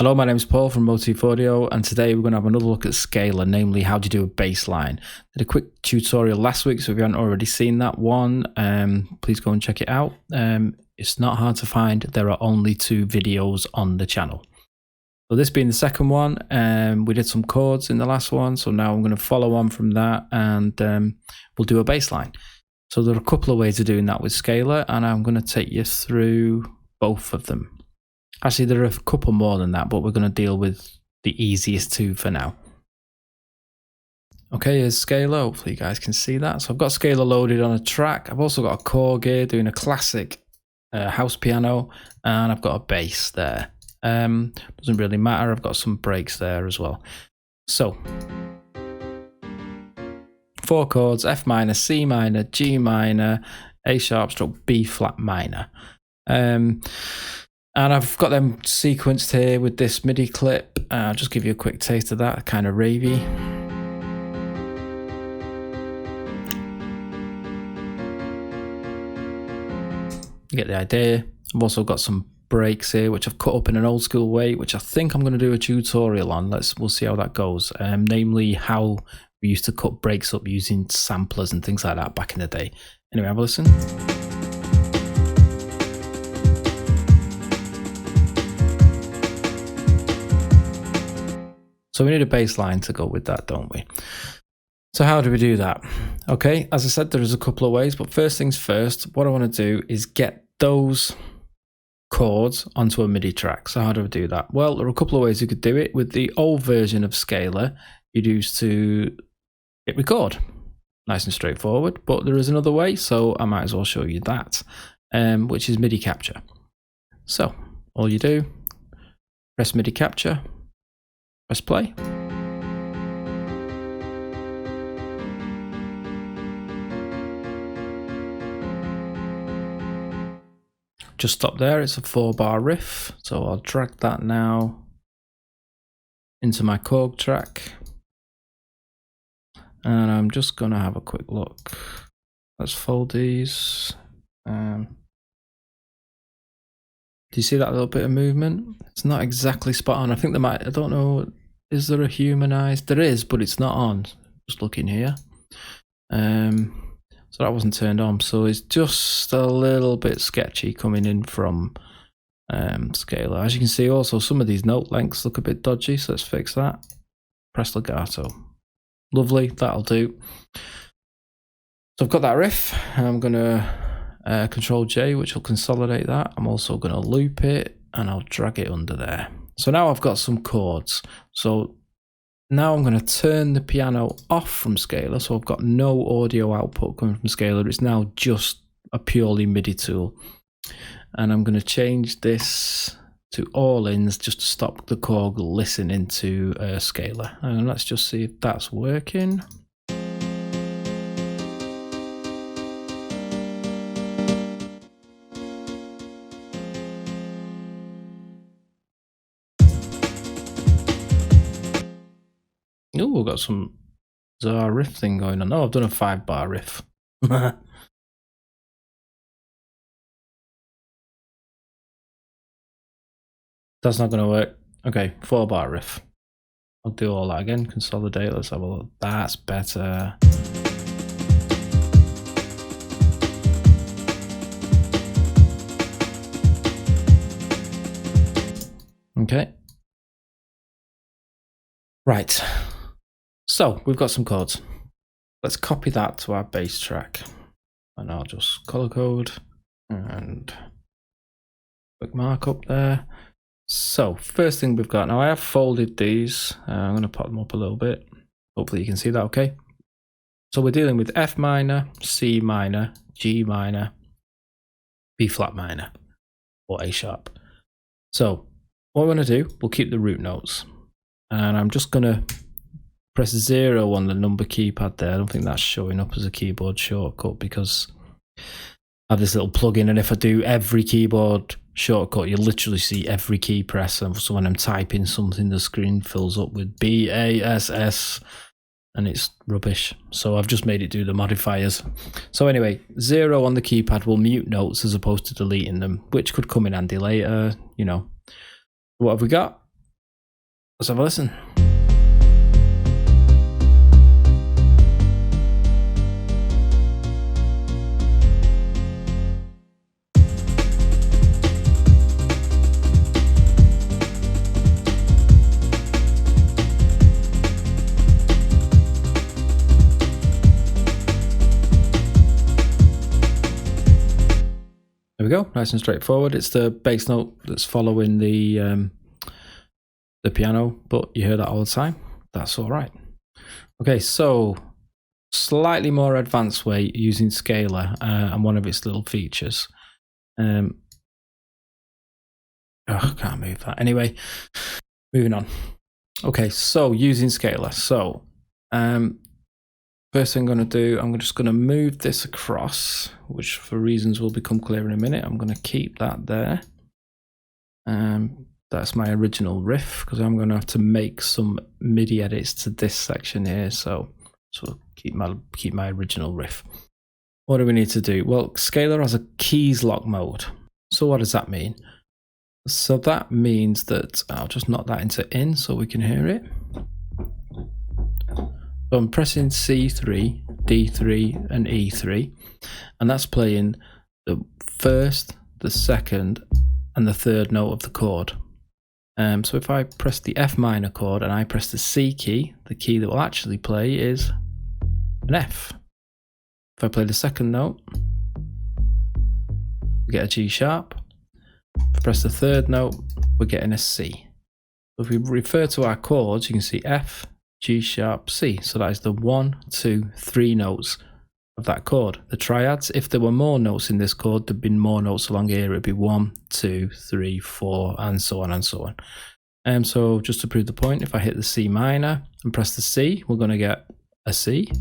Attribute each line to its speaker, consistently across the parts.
Speaker 1: Hello, my name is Paul from Motif Audio, and today we're going to have another look at scaler, namely how to do a bass line. Did a quick tutorial last week, so if you haven't already seen that one, please go and check it out. It's not hard to find. There are only 2 videos on the channel. So this being the second one, we did some chords in the last one, so now I'm going to follow on from that and we'll do a bass line. So there are a couple of ways of doing that with scaler, and I'm going to take you through both of them. Actually, there are a couple more than that, but we're going to deal with the easiest 2 for now. Okay, here's scaler. Hopefully you guys can see that. So I've got scaler loaded on a track. I've also got a chord gear doing a classic house piano, and I've got a bass there. Doesn't really matter. I've got some breaks there as well. So 4 chords: F minor, C minor, G minor, A sharp stroke B flat minor. And I've got them sequenced here with this MIDI clip. I'll just give you a quick taste of that, kind of ravey. You get the idea. I've also got some breaks here, which I've cut up in an old school way, which I think I'm going to do a tutorial on. We'll see how that goes. Namely, how we used to cut breaks up using samplers and things like that back in the day. Anyway, have a listen. So we need a bass line to go with that, don't we? So how do we do that? Okay, as I said, there's a couple of ways, but first things first, what I want to do is get those chords onto a MIDI track. So how do I do that? Well, there are a couple of ways you could do it. With the old version of scaler, you'd use to hit record. Nice and straightforward, but there is another way, so I might as well show you that, which is MIDI capture. So all you do, press MIDI capture, press play. Just stop there, it's a 4-bar riff, so I'll drag that now into my chord track. And I'm just going to have a quick look. Let's fold these. Do you see that little bit of movement? It's not exactly spot on. I think there might, I don't know, is there a humanized? There is, but it's not on. Just looking here. So that wasn't turned on. So it's just a little bit sketchy coming in from scaler. As you can see, also some of these note lengths look a bit dodgy, so let's fix that. Press legato. Lovely, that'll do. So I've got that riff. I'm going to Control J, which will consolidate that. I'm also going to loop it and I'll drag it under there. So now I've got some chords. So now I'm going to turn the piano off from scaler. So I've got no audio output coming from scaler. It's now just a purely MIDI tool. And I'm going to change this to all ins just to stop the chord listening to scaler. And let's just see if that's working. Oh, we've got some bizarre riff thing going on. Oh, I've done a 5-bar riff. That's not going to work. Okay, 4-bar riff. I'll do all that again. Consolidate. Let's have a look. That's better. Okay. Right. So we've got some chords. Let's copy that to our bass track. And I'll just color code and quick markup there. So first thing we've got, now I have folded these. I'm going to pop them up a little bit. Hopefully you can see that okay. So we're dealing with F minor, C minor, G minor, B flat minor, or A sharp. So what we're going to do, we'll keep the root notes. And I'm just going to press 0 on the number keypad there. I don't think that's showing up as a keyboard shortcut because I have this little plugin, and if I do every keyboard shortcut, you literally see every key press, and so when I'm typing something, the screen fills up with BASS and it's rubbish. So I've just made it do the modifiers. So anyway, 0 on the keypad will mute notes as opposed to deleting them, which could come in handy later, you know. What have we got? Let's have a listen. There we go, nice and straightforward. It's the bass note that's following the piano, but you hear that all the time. That's all right. Okay, so slightly more advanced way using scaler and one of its little features. Oh, I can't move that. Anyway, moving on. Okay, so using scaler. So first thing I'm going to do, I'm just going to move this across, which for reasons will become clear in a minute. I'm going to keep that there. That's my original riff, because I'm going to have to make some MIDI edits to this section here. So keep my original riff. What do we need to do? Well, scaler has a keys lock mode. So what does that mean? So that means that I'll just knock that into in so we can hear it. So I'm pressing C3, D3 and E3, and that's playing the first, the second and the third note of the chord. So if I press the F minor chord and I press the C key, the key that will actually play is an F. If I play the second note, we get a G sharp. If I press the third note, we're getting a C. So if we refer to our chords, you can see F, G sharp, C. So that is the 1, 2, 3 notes of that chord. The triads, if there were more notes in this chord, there'd been more notes along here. It'd be 1, 2, 3, 4, and so on and so on. So just to prove the point, if I hit the C minor and press the C, we're going to get a C.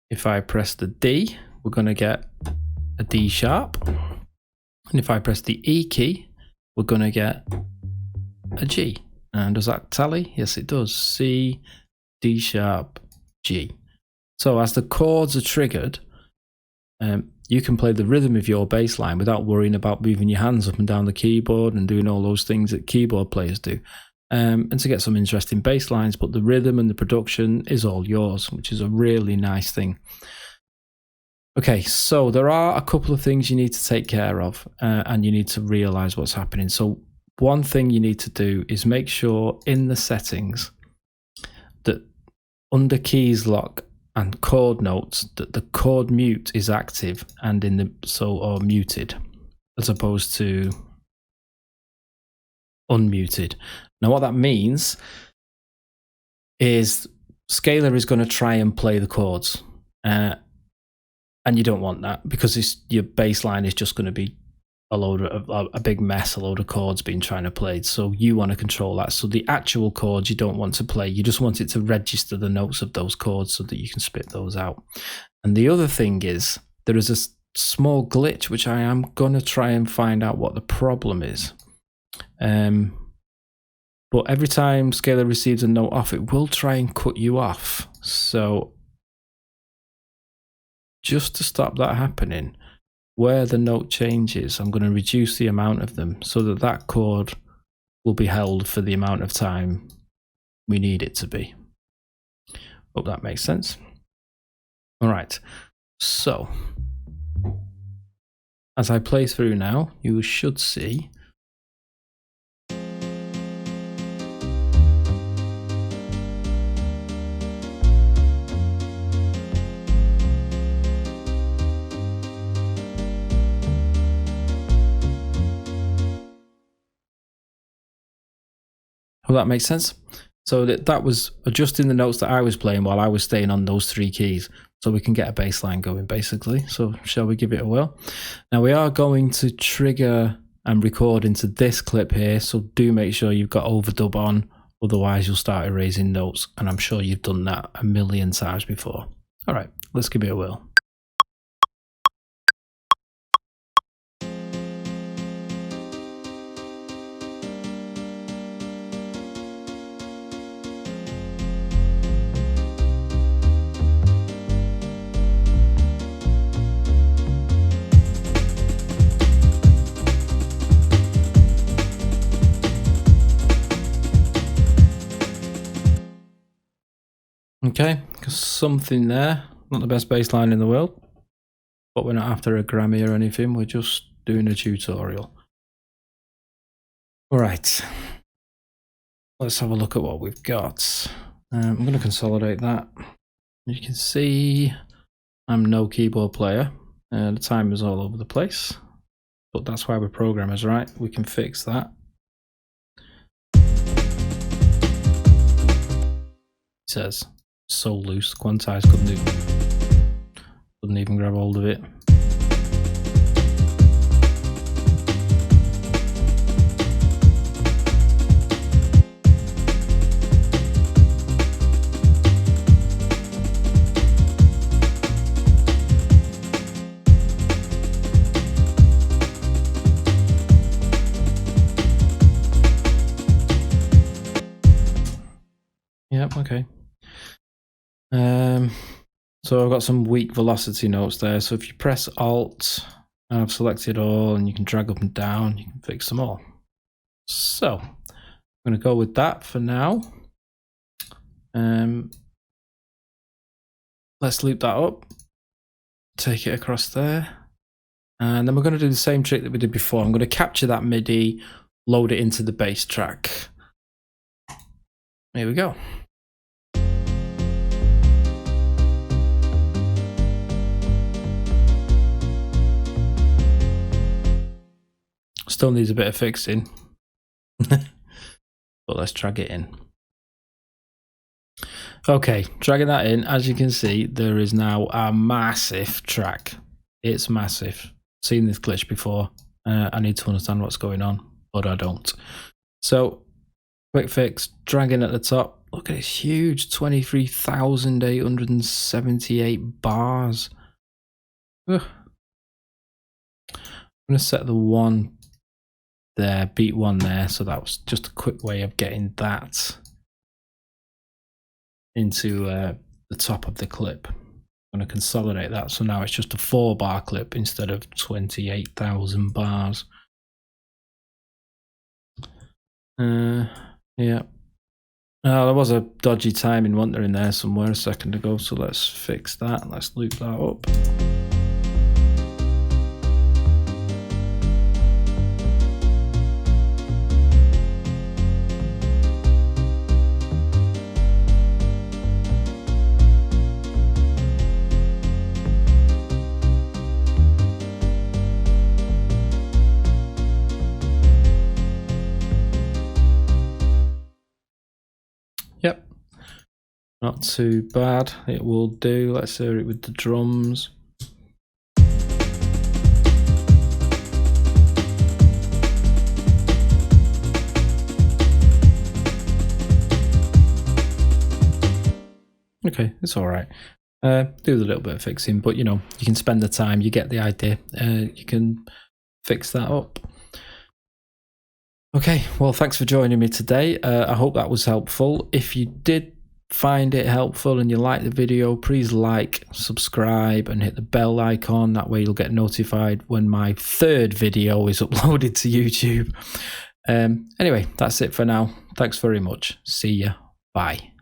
Speaker 1: If I press the D, we're going to get a D sharp. And if I press the E key, we're going to get a G. And does that tally? Yes, it does. C, D sharp, G. So as the chords are triggered, you can play the rhythm of your bass line without worrying about moving your hands up and down the keyboard and doing all those things that keyboard players do. And to get some interesting bass lines, but the rhythm and the production is all yours, which is a really nice thing. Okay, so there are a couple of things you need to take care of, and you need to realize what's happening. So one thing you need to do is make sure in the settings that under keys lock and chord notes that the chord mute is active and in the or muted, as opposed to unmuted. Now what that means is scaler is going to try and play the chords, and you don't want that, because your bass line is just going to be a big mess, a load of chords being trying to play. So you want to control that. So the actual chords you don't want to play, you just want it to register the notes of those chords so that you can spit those out. And the other thing is, there is a small glitch which I am going to try and find out what the problem is. But every time scaler receives a note off, it will try and cut you off. So just to stop that happening, where the note changes, I'm going to reduce the amount of them so that that chord will be held for the amount of time we need it to be. Hope that makes sense. All right, so as I play through now, you should see Hope that makes sense. So that was adjusting the notes that I was playing while I was staying on those 3 keys, so we can get a bass line going basically. So shall we give it a whirl? Now we are going to trigger and record into this clip here, so do make sure you've got overdub on, otherwise you'll start erasing notes, and I'm sure you've done that a million times before. All right, let's give it a whirl. Okay, something there. Not the best bass line in the world, but we're not after a Grammy or anything. We're just doing a tutorial. All right, let's have a look at what we've got. I'm going to consolidate that. You can see I'm no keyboard player. The timer's all over the place, but that's why we're programmers, right? We can fix that. It says so loose, quantized couldn't even grab hold of it. Yep, okay. So I've got some weak velocity notes there. So if you press Alt, I've selected all, and you can drag up and down, you can fix them all. So I'm going to go with that for now. Let's loop that up, take it across there, and then we're going to do the same trick that we did before. I'm going to capture that MIDI, load it into the bass track. Here we go. Still needs a bit of fixing, but let's drag it in. Okay, dragging that in, as you can see, there is now a massive track. It's massive. Seen this glitch before. I need to understand what's going on, but I don't. So, quick fix, dragging at the top. Look at this huge 23,878 bars. Ugh. I'm going to set the one there, beat one there, so that was just a quick way of getting that into the top of the clip. I'm going to consolidate that, so now it's just a 4-bar clip instead of 28,000 bars. Yeah. There was a dodgy timing, wasn't there, in there somewhere a second ago, so let's fix that. Let's loop that up. Yep, not too bad. It will do. Let's hear it with the drums. Okay, it's all right. Do a little bit of fixing, but you know, you can spend the time. You get the idea. You can fix that up. Okay, well, thanks for joining me today. I hope that was helpful. If you did find it helpful and you liked the video, please like, subscribe, and hit the bell icon. That way you'll get notified when my 3rd video is uploaded to YouTube. Anyway, that's it for now. Thanks very much. See ya. Bye.